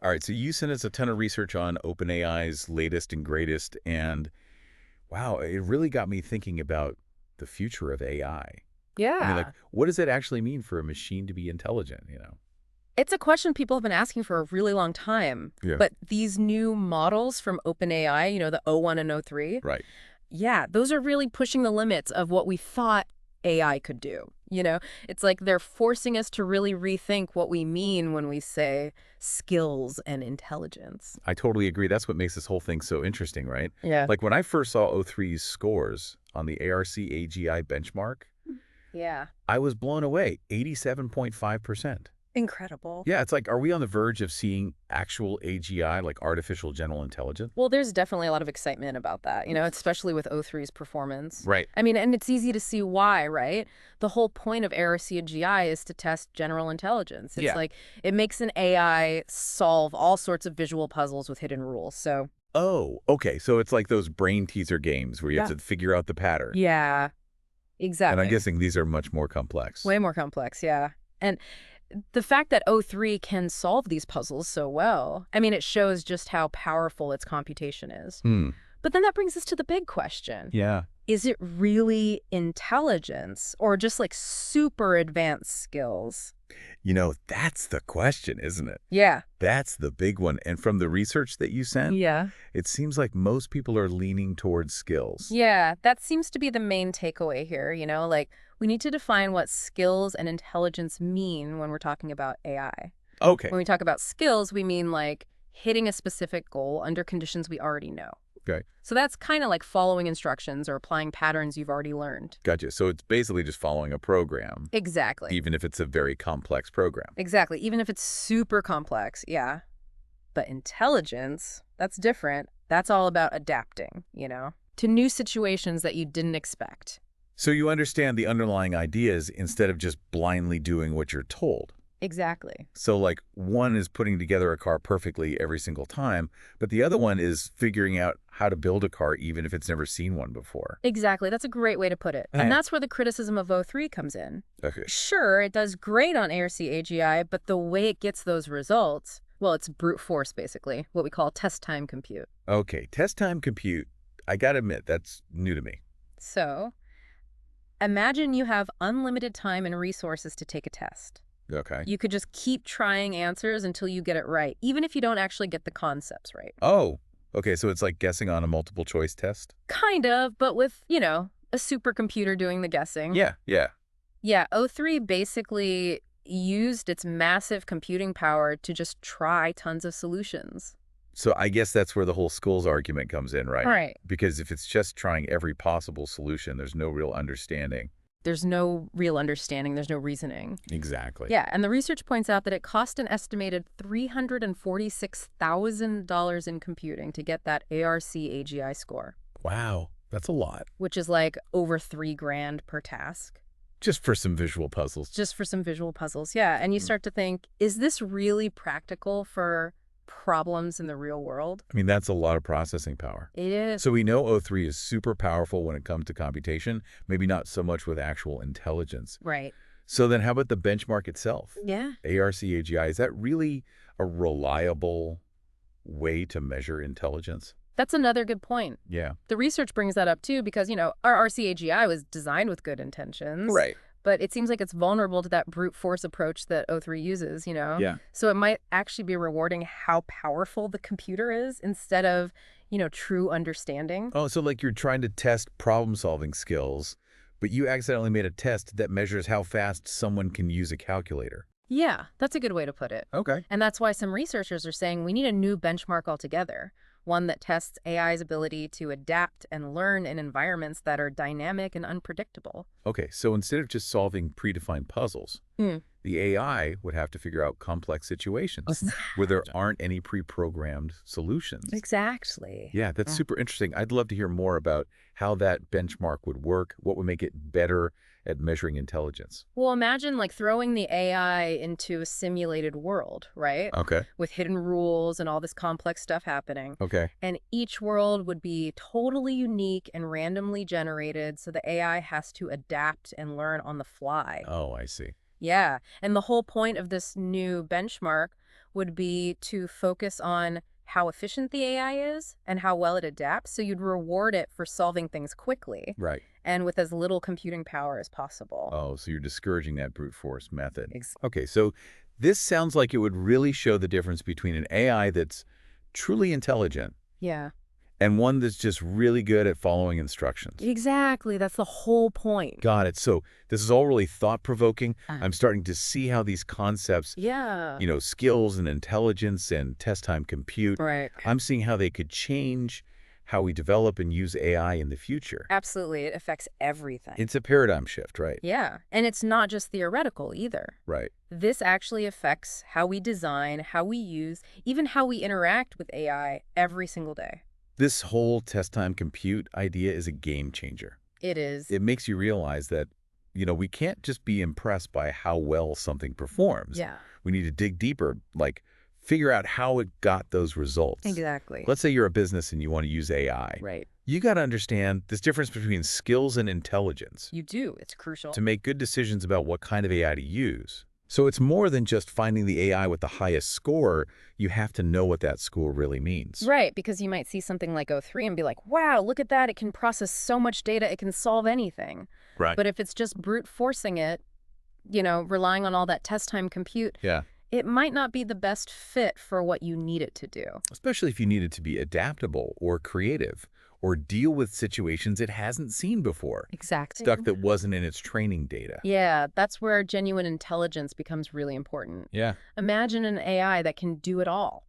All right, so you sent us a ton of research on OpenAI's latest and greatest, and wow, it really got me thinking about the future of AI. I mean, like, Yeah. what does it actually mean for a machine to be intelligent, It's a question people have been asking for a really long time. Yeah. But these new models from OpenAI, the O1 and O3, Right. yeah, those are really pushing the limits of what we thought AI could do. It's like they're forcing us to really rethink what we mean when we say skills and intelligence. I totally agree. That's what makes this whole thing so interesting, right? Yeah. Like when I first saw O3's scores on the ARC-AGI benchmark, Yeah. I was blown away, 87.5%. Incredible. Yeah, it's like, are we on the verge of seeing actual AGI, like artificial general intelligence? Well, there's definitely a lot of excitement about that, especially with O3's performance. Right. I mean, and it's easy to see why, right? The whole point of ARC-AGI is to test general intelligence. It's Yeah. like it makes an AI solve all sorts of visual puzzles with hidden rules. So, Oh, okay. So it's like those brain teaser games where you have yeah. to figure out the pattern. Yeah, And I'm exactly. guessing these are much more complex. Way more complex, yeah. And the fact that O3 can solve these puzzles so well, I mean, it shows just how powerful its computation is. Hmm. But then that brings us to the big question. Yeah. Is it really intelligence or just like super advanced skills? That's the question, isn't it? Yeah. That's the big one. And from the research that you sent, Yeah. it seems like most people are leaning towards skills. Yeah, that seems to be the main takeaway here, like we need to define what skills and intelligence mean when we're talking about AI. Okay. When we talk about skills, we mean like hitting a specific goal under conditions we already know. Okay. So that's kind of like following instructions or applying patterns you've already learned. Gotcha. So it's basically just following a program, Exactly. even if it's a very complex program. Exactly. Even if it's super complex, yeah. But intelligence, that's different. That's all about adapting, to new situations that you didn't expect. So you understand the underlying ideas instead of just blindly doing what you're told. Exactly. So like one is putting together a car perfectly every single time, but the other one is figuring out how to build a car even if it's never seen one before. Exactly. That's a great way to put it. Yeah. And that's where the criticism of O3 comes in. Okay. Sure, it does great on ARC-AGI, but the way it gets those results, well, it's brute force, basically, what we call test time compute. Okay, test time compute. I gotta admit, that's new to me. So imagine you have unlimited time and resources to take a test. Okay. You could just keep trying answers until you get it right, even if you don't actually get the concepts right. Oh, okay, so it's like guessing on a multiple choice test? Kind of, but with, a supercomputer doing the guessing. Yeah, yeah. Yeah, O3 basically used its massive computing power to just try tons of solutions. So I guess that's where the whole schools argument comes in, right? Right. Because if it's just trying every possible solution, there's no real understanding. There's no real understanding. There's no reasoning. Exactly. Yeah, and the research points out that it cost an estimated $346,000 in computing to get that ARC-AGI score, Wow, that's a lot. which is like over $3,000 per task, Just for some visual puzzles. just for some visual puzzles. Yeah, and you start to think, is this really practical for problems in the real world? I mean, that's a lot of processing power. It is. So we know O3 is super powerful when it comes to computation, maybe not so much with actual intelligence. Right. So then how about the benchmark itself? Yeah. ARC-AGI, is that really a reliable way to measure intelligence? That's another good point. Yeah. The research brings that up too because, our RC-AGI was designed with good intentions. Right. But it seems like it's vulnerable to that brute force approach that O3 uses, Yeah. So it might actually be rewarding how powerful the computer is instead of, true understanding. Oh, so like you're trying to test problem-solving skills, but you accidentally made a test that measures how fast someone can use a calculator. Yeah, that's a good way to put it. Okay. And that's why some researchers are saying we need a new benchmark altogether, one that tests AI's ability to adapt and learn in environments that are dynamic and unpredictable. Okay, so instead of just solving predefined puzzles, the AI would have to figure out complex situations where there aren't any pre-programmed solutions. Exactly. Yeah, that's super interesting. I'd love to hear more about how that benchmark would work, what would make it better at measuring intelligence. Well, imagine like throwing the AI into a simulated world, right? Okay. With hidden rules and all this complex stuff happening. Okay. And each world would be totally unique and randomly generated, so the AI has to adapt and learn on the fly. Oh, I see. Yeah, and the whole point of this new benchmark would be to focus on how efficient the AI is and how well it adapts. So you'd reward it for solving things quickly Right. and with as little computing power as possible. Oh, so you're discouraging that brute force method. Ex- Okay, so this sounds like it would really show the difference between an AI that's truly intelligent Yeah, and one that's just really good at following instructions. exactly. That's the whole point. Got it. So this is all really thought-provoking. Uh, I'm starting to see how these concepts, Yeah. skills and intelligence and test time compute, Right. I'm seeing how they could change how we develop and use AI in the future. Absolutely. It affects everything. It's a paradigm shift, right? Yeah. And it's not just theoretical either. Right. This actually affects how we design, how we use, even how we interact with AI every single day. This whole test time compute idea is a game changer. It is. It makes you realize that, we can't just be impressed by how well something performs. Yeah. We need to dig deeper, like figure out how it got those results. Exactly. Let's say you're a business and you want to use AI. Right. You got to understand this difference between skills and intelligence You do. It's crucial. to make good decisions about what kind of AI to use. So it's more than just finding the AI with the highest score. You have to know what that score really means. Right, because you might see something like O3 and be like, wow, look at that. It can process so much data. It can solve anything. Right. But if it's just brute forcing it, relying on all that test time compute, Yeah. it might not be the best fit for what you need it to do. Especially if you need it to be adaptable or creative or deal with situations it hasn't seen before. Exactly. Stuff that wasn't in its training data. Yeah, that's where genuine intelligence becomes really important. Yeah. Imagine an AI that can do it all,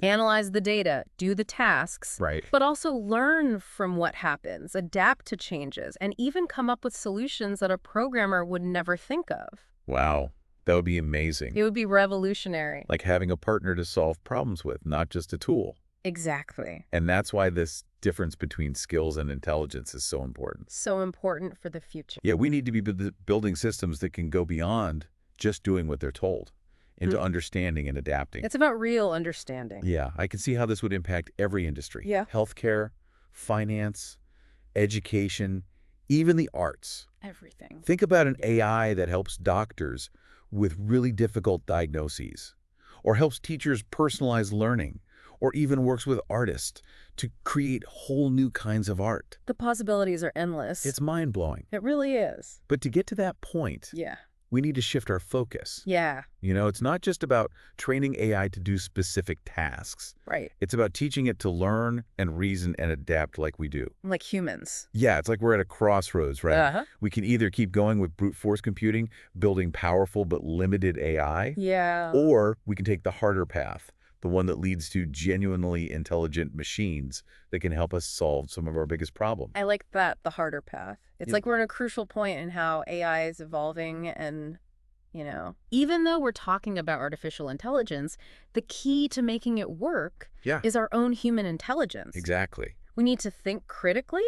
analyze the data, do the tasks, Right. but also learn from what happens, adapt to changes, and even come up with solutions that a programmer would never think of. Wow. That would be amazing. It would be revolutionary. Like having a partner to solve problems with, not just a tool. Exactly. And that's why this difference between skills and intelligence is so important. So important for the future. Yeah, we need to be building systems that can go beyond just doing what they're told into understanding and adapting. It's about real understanding. Yeah, I can see how this would impact every industry. Yeah. Healthcare, finance, education, even the arts. Everything. Think about an AI that helps doctors with really difficult diagnoses, or helps teachers personalize learning, or even works with artists to create whole new kinds of art. The possibilities are endless. It's mind-blowing. It really is. But to get to that point, Yeah. we need to shift our focus. Yeah. It's not just about training AI to do specific tasks. Right. It's about teaching it to learn and reason and adapt like we do. Like humans. Yeah, it's like we're at a crossroads, right? Uh-huh. We can either keep going with brute force computing, building powerful but limited AI, Yeah. or we can take the harder path, the one that leads to genuinely intelligent machines that can help us solve some of our biggest problems. I like that, the harder path. It's Yeah. like we're in a crucial point in how AI is evolving and, even though we're talking about artificial intelligence, the key to making it work Yeah, is our own human intelligence. exactly. We need to think critically,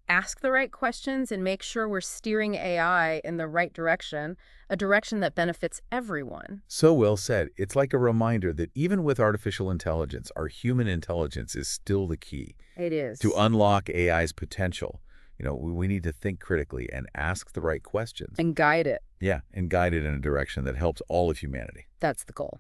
ask the right questions, and make sure we're steering AI in the right direction, a direction that benefits everyone. So well said. It's like a reminder that even with artificial intelligence, our human intelligence is still the key. It is. To unlock AI's potential, we need to think critically and ask the right questions. And guide it. Yeah, and guide it in a direction that helps all of humanity. That's the goal.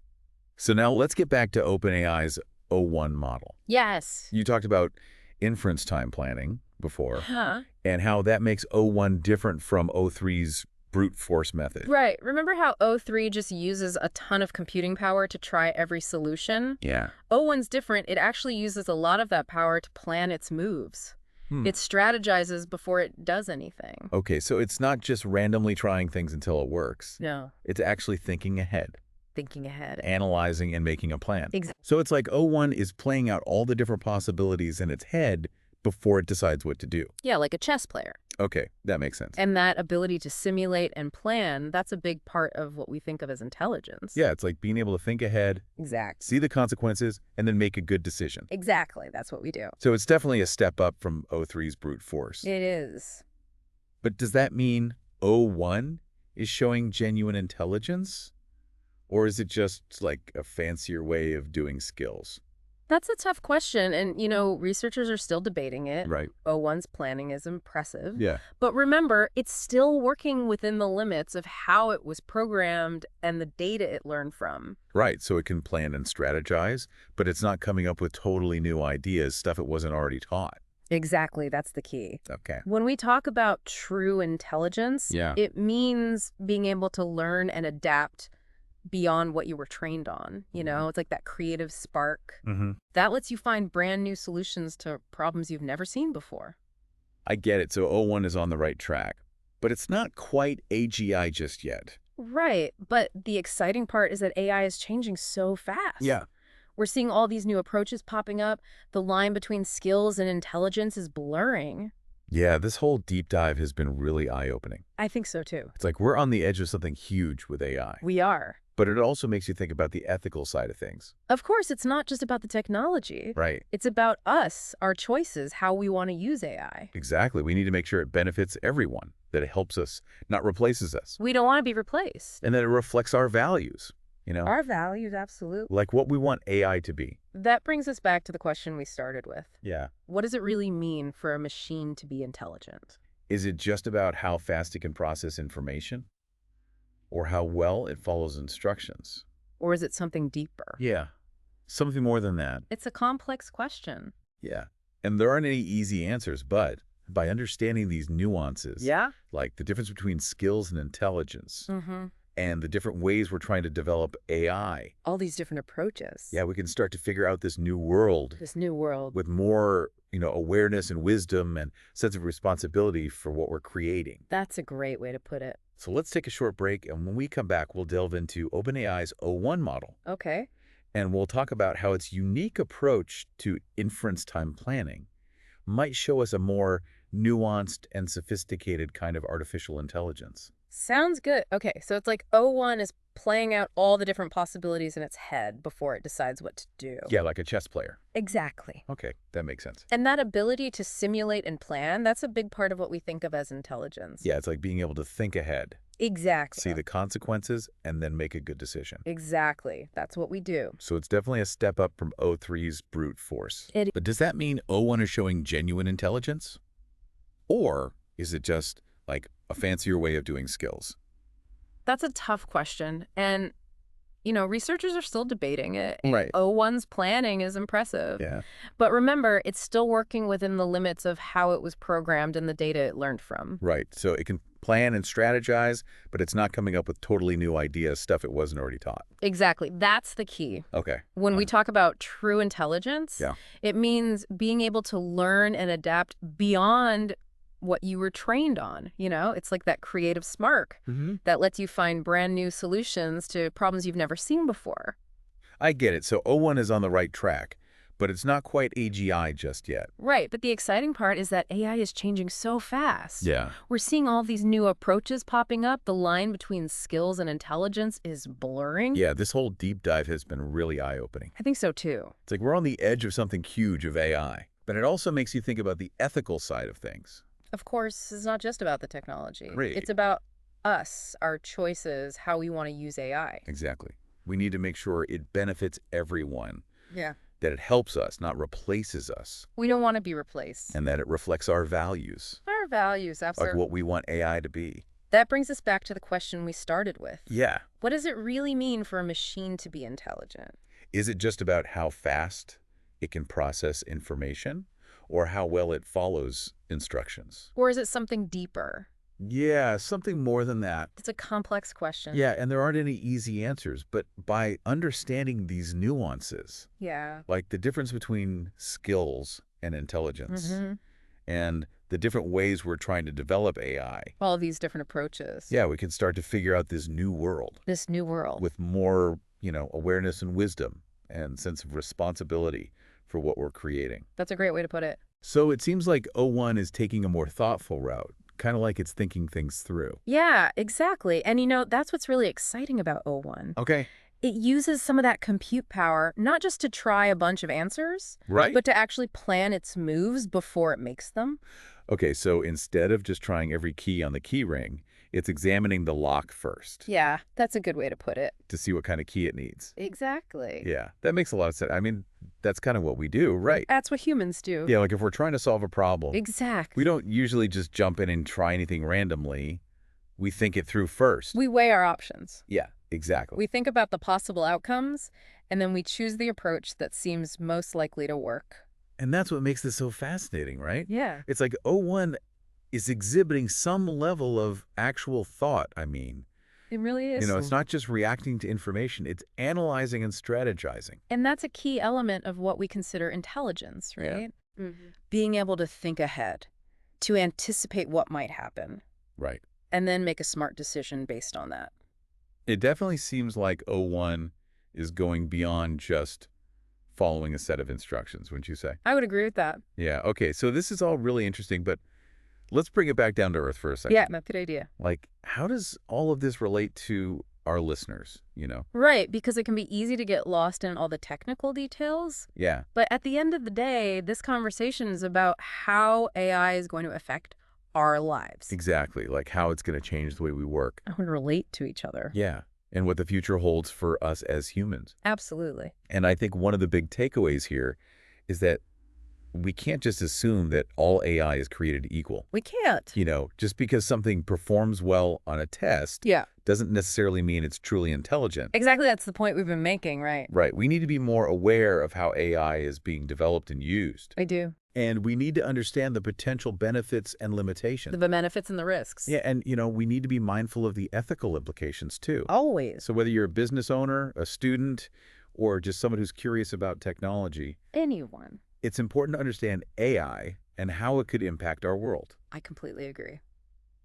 So now let's get back to OpenAI's O1 model. Yes. You talked about inference time planning before Huh? and how that makes O1 different from O3's brute force method. Right. Remember how O3 just uses a ton of computing power to try every solution? Yeah. O1's different. It actually uses a lot of that power to plan its moves. It strategizes before it does anything. Okay, so it's not just randomly trying things until it works. No. It's actually thinking ahead, Thinking ahead. analyzing and making a plan. Exactly. So it's like O1 is playing out all the different possibilities in its head before it decides what to do. Yeah, like a chess player. Okay, that makes sense. And that ability to simulate and plan, that's a big part of what we think of as intelligence. Yeah, it's like being able to think ahead, Exactly. see the consequences, and then make a good decision. Exactly. That's what we do. So it's definitely a step up from O3's brute force. It is. But does that mean O1 is showing genuine intelligence? Or is it just like a fancier way of doing skills? That's a tough question, and, researchers are still debating it. Right. O1's planning is impressive. Yeah. But remember, it's still working within the limits of how it was programmed and the data it learned from. Right, so it can plan and strategize, but it's not coming up with totally new ideas, stuff it wasn't already taught. Exactly, that's the key. Okay. When we talk about true intelligence, Yeah. it means being able to learn and adapt beyond what you were trained on. It's like that creative spark. Mm-hmm. That lets you find brand new solutions to problems you've never seen before. I get it, so O1 is on the right track. But it's not quite AGI just yet. Right, but the exciting part is that AI is changing so fast. Yeah. We're seeing all these new approaches popping up. The line between skills and intelligence is blurring. Yeah, this whole deep dive has been really eye-opening. I think so too. It's like we're on the edge of something huge with AI. We are. But it also makes you think about the ethical side of things. Of course, it's not just about the technology. Right. It's about us, our choices, how we want to use AI. Exactly. We need to make sure it benefits everyone, that it helps us, not replaces us, We don't want to be replaced. and that it reflects our values, Our values, absolutely. like what we want AI to be. That brings us back to the question we started with. Yeah. What does it really mean for a machine to be intelligent? Is it just about how fast it can process information? Or how well it follows instructions? Or is it something deeper? Yeah. Something more than that. It's a complex question. Yeah. And there aren't any easy answers, but by understanding these nuances, Yeah? like the difference between skills and intelligence, Mm-hmm. and the different ways we're trying to develop AI, All these different approaches. yeah, we can start to figure out this new world This new world. with more, awareness and wisdom and sense of responsibility for what we're creating. That's a great way to put it. So let's take a short break, and when we come back, we'll delve into OpenAI's O1 model, Okay. and we'll talk about how its unique approach to inference time planning might show us a more nuanced and sophisticated kind of artificial intelligence. Sounds good. Okay, so it's like O1 is playing out all the different possibilities in its head before it decides what to do. Yeah, like a chess player. Exactly. Okay, that makes sense. And that ability to simulate and plan, that's a big part of what we think of as intelligence. Yeah, it's like being able to think ahead, Exactly. see the consequences, and then make a good decision. Exactly. That's what we do. So it's definitely a step up from O3's brute force. But does that mean O1 is showing genuine intelligence? Or is it just like a fancier way of doing skills? That's a tough question. And, researchers are still debating it. Right. O1's planning is impressive. Yeah. But remember, it's still working within the limits of how it was programmed and the data it learned from. Right. So it can plan and strategize, but it's not coming up with totally new ideas, stuff it wasn't already taught. Exactly. That's the key. Okay. When we talk about true intelligence, Yeah. it means being able to learn and adapt beyond what you were trained on. It's like that creative spark that lets you find brand new solutions to problems you've never seen before. I get it. So O1 is on the right track, but it's not quite AGI just yet. Right, but the exciting part is that AI is changing so fast. Yeah. We're seeing all these new approaches popping up. The line between skills and intelligence is blurring. Yeah, this whole deep dive has been really eye-opening. I think so too. It's like we're on the edge of something huge of AI, but it also makes you think about the ethical side of things. Of course, it's not just about the technology. Right. It's about us, our choices, how we want to use AI. Exactly. We need to make sure it benefits everyone, Yeah. that it helps us, not replaces us, We don't want to be replaced. and that it reflects our values, Our values, like absolutely. what we want AI to be. That brings us back to the question we started with. Yeah. What does it really mean for a machine to be intelligent? Is it just about how fast it can process information, or how well it follows instructions? Or is it something deeper? Yeah, something more than that. It's a complex question. Yeah, and there aren't any easy answers, but by understanding these nuances, Yeah. like the difference between skills and intelligence, Mhm. and the different ways we're trying to develop AI, All these different approaches. yeah, we can start to figure out this new world This new world. with more, awareness and wisdom and sense of responsibility for what we're creating. That's a great way to put it. So it seems like O1 is taking a more thoughtful route, kind of like it's thinking things through. Yeah, exactly. And that's what's really exciting about O1. Okay. It uses some of that compute power, not just to try a bunch of answers, Right? but to actually plan its moves before it makes them. Okay, so instead of just trying every key on the key ring, it's examining the lock first Yeah, that's a good way to put it. to see what kind of key it needs. Exactly. Yeah, that makes a lot of sense. I mean, that's kind of what we do, right? That's what humans do. Yeah, like if we're trying to solve a problem, Exactly. we don't usually just jump in and try anything randomly. We think it through first. We weigh our options. Yeah, exactly. We think about the possible outcomes, and then we choose the approach that seems most likely to work. And that's what makes this so fascinating, right? Yeah. It's like O1 is exhibiting some level of actual thought, I mean. It really is. It's not just reacting to information, it's analyzing and strategizing. And that's a key element of what we consider intelligence, right? Yeah. Being able to think ahead, to anticipate what might happen, Right. and then make a smart decision based on that. It definitely seems like O1 is going beyond just following a set of instructions, wouldn't you say? I would agree with that. Yeah, okay, so this is all really interesting, but let's bring it back down to earth for a second. Yeah, that's a good idea. Like, how does all of this relate to our listeners, Right, because it can be easy to get lost in all the technical details. Yeah, But at the end of the day, this conversation is about how AI is going to affect our lives. exactly, like how it's going to change the way we work. How we relate to each other. Yeah, and what the future holds for us as humans. Absolutely. And I think one of the big takeaways here is that we can't just assume that all AI is created equal. We can't. Just because something performs well on a test Yeah. doesn't necessarily mean it's truly intelligent. Exactly, that's the point we've been making, right? Right. We need to be more aware of how AI is being developed and used. I do. And we need to understand the potential benefits and limitations. The benefits and the risks. Yeah, and we need to be mindful of the ethical implications too. Always. So whether you're a business owner, a student, or just someone who's curious about technology, Anyone. it's important to understand AI and how it could impact our world. I completely agree.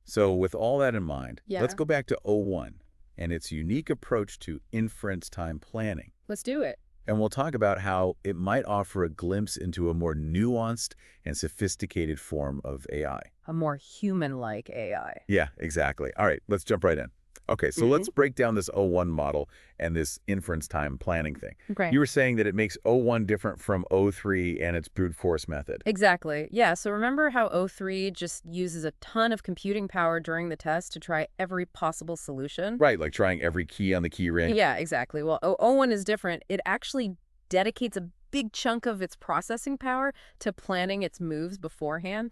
So with all that in mind, Yeah. let's go back to O1 and its unique approach to inference time planning. Let's do it. And we'll talk about how it might offer a glimpse into a more nuanced and sophisticated form of AI. A more human-like AI. Yeah, exactly. All right, let's jump right in. Okay, so let's break down this O1 model and this inference time planning thing. Okay. You were saying that it makes O1 different from O3 and its brute force method. Exactly. Yeah, so remember how O3 just uses a ton of computing power during the test to try every possible solution? Right, like trying every key on the key ring. Yeah, exactly. Well, O1 is different. It actually dedicates a big chunk of its processing power to planning its moves beforehand.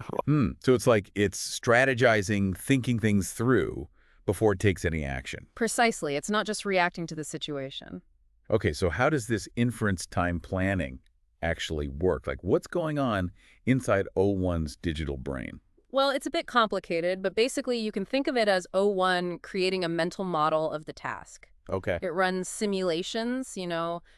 So it's like it's strategizing, thinking things through before it takes any action. Precisely. It's not just reacting to the situation. Okay, so how does this inference time planning actually work? Like what's going on inside O1's digital brain? Well, it's a bit complicated, but basically you can think of it as O1 creating a mental model of the task. Okay. It runs simulations,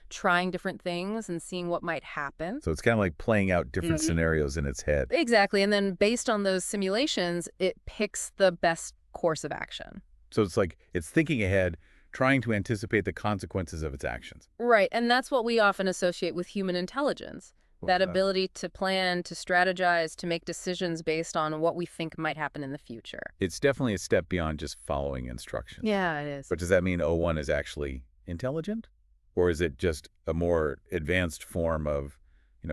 trying different things and seeing what might happen. So it's kind of like playing out different scenarios in its head. Exactly. And then based on those simulations, it picks the best course of action. So it's like it's thinking ahead, trying to anticipate the consequences of its actions. Right. And that's what we often associate with human intelligence. That ability to plan, to strategize, to make decisions based on what we think might happen in the future. It's definitely a step beyond just following instructions. Yeah, it is. But does that mean O1 is actually intelligent? Or is it just a more advanced form of,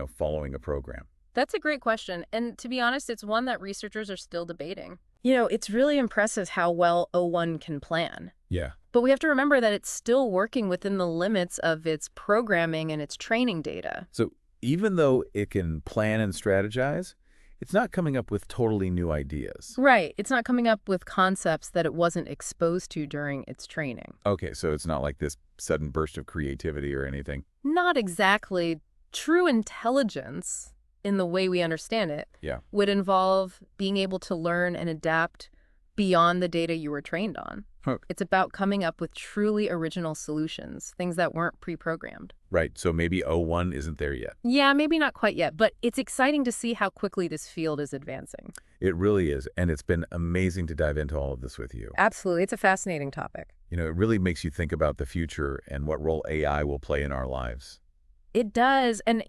following a program? That's a great question. And to be honest, it's one that researchers are still debating. It's really impressive how well O1 can plan. Yeah. But we have to remember that it's still working within the limits of its programming and its training data. So even though it can plan and strategize, it's not coming up with totally new ideas. Right. It's not coming up with concepts that it wasn't exposed to during its training. Okay, so it's not like this sudden burst of creativity or anything. Not exactly. True intelligence, in the way we understand it, would involve being able to learn and adapt beyond the data you were trained on. It's about coming up with truly original solutions, things that weren't pre-programmed. Right, so maybe O1 isn't there yet. Yeah, maybe not quite yet, but it's exciting to see how quickly this field is advancing. It really is, and it's been amazing to dive into all of this with you. Absolutely. It's a fascinating topic. It really makes you think about the future and what role AI will play in our lives. It does. And,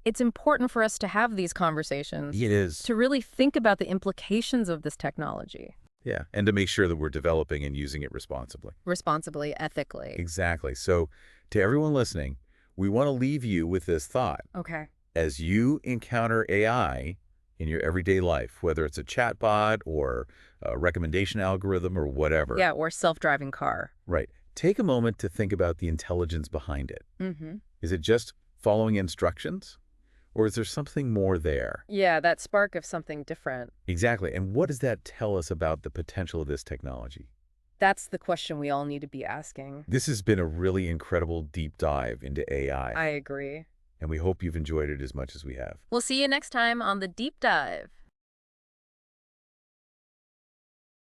it's important for us to have these conversations. It is. To really think about the implications of this technology. Yeah, and to make sure that we're developing and using it responsibly. Responsibly, ethically. Exactly. So to everyone listening, we want to leave you with this thought. Okay. As you encounter AI in your everyday life, whether it's a chatbot or a recommendation algorithm or whatever. Yeah, or self-driving car. Right. Take a moment to think about the intelligence behind it. Mm-hmm. Is it just following instructions? Or is there something more there? Yeah, that spark of something different. Exactly. And what does that tell us about the potential of this technology? That's the question we all need to be asking. This has been a really incredible deep dive into AI, I agree. and we hope you've enjoyed it as much as we have. We'll see you next time on The Deep Dive.